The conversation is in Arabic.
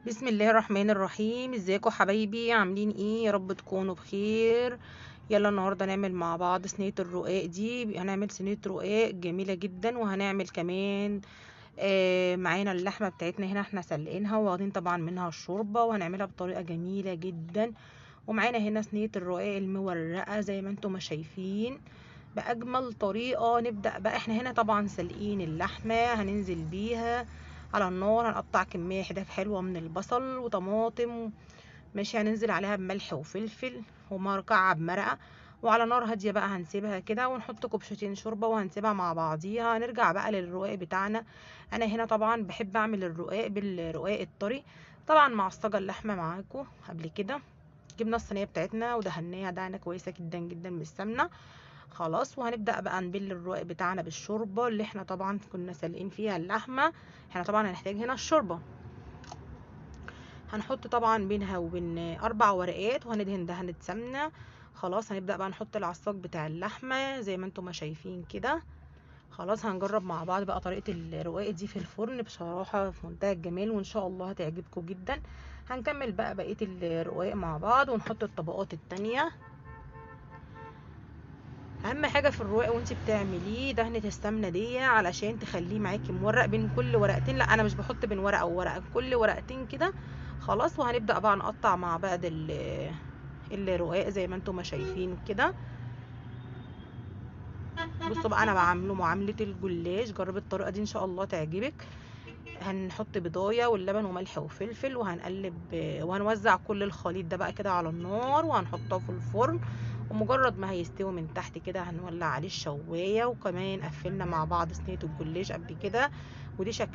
بسم الله الرحمن الرحيم. ازيكم حبايبي؟ عاملين ايه؟ يا رب تكونوا بخير. يلا النهارده نعمل مع بعض صينيه الرقاق دي. هنعمل صينيه رقاق جميله جدا، وهنعمل كمان معانا اللحمه بتاعتنا هنا احنا سلقينها واخدين طبعا منها الشوربه، وهنعملها بطريقه جميله جدا. ومعانا هنا صينيه الرقاق المورقه زي ما انتم ما شايفين باجمل طريقه. نبدا بقى، احنا هنا طبعا سلقين اللحمه، هننزل بيها على النار. هنقطع كميه حدات حلوه من البصل وطماطم، ماشي. هننزل عليها بملح وفلفل ومكعب مرقه، وعلى نار هاديه بقى هنسيبها كده، ونحط كوبشتين شوربه وهنسيبها مع بعضيها. هنرجع بقى للرقاق بتاعنا. انا هنا طبعا بحب اعمل الرقاق بالرقاق الطري، طبعا معصجه اللحمه معاكم قبل كده. جبنا الصينيه بتاعتنا ودهناها دهنه كويسه جدا جدا بالسمنه. خلاص، وهنبدأ بقى نبل الرق بتاعنا بالشوربة اللي احنا طبعا كنا سالقين فيها اللحمة. احنا طبعا هنحتاج هنا الشوربة. هنحط طبعا بينها وبين 4 ورقات، وهندهن دهنة سمنة. خلاص، هنبدأ بقى نحط العصاج بتاع اللحمة زي ما انتم ما شايفين كده. خلاص، هنجرب مع بعض بقى طريقة الرقاق دي في الفرن، بصراحة في منتهى الجمال، وان شاء الله هتعجبكم جدا. هنكمل بقى بقية الرقاق مع بعض ونحط الطبقات التانية. اهم حاجه في الرواق وانت بتعمليه دهنه السمنه دي علشان تخليه معاكي مورق بين كل ورقتين. لا، انا مش بحط بين ورقه وورقه، كل ورقتين كده. خلاص، وهنبدا بقى نقطع مع بعض الرقاق زي ما انتم ما شايفين كده. بصوا بقى، انا بعمله معامله الجلاش. جربي الطريقه دي ان شاء الله تعجبك. هنحط بضايه واللبن وملح وفلفل، وهنقلب وهنوزع كل الخليط ده بقى كده على النار، وهنحطه في الفرن. ومجرد ما هيستوي من تحت كده هنولع عليه الشوايه. وكمان قفلنا مع بعض صينيه الجلاش قبل كده، ودي شكل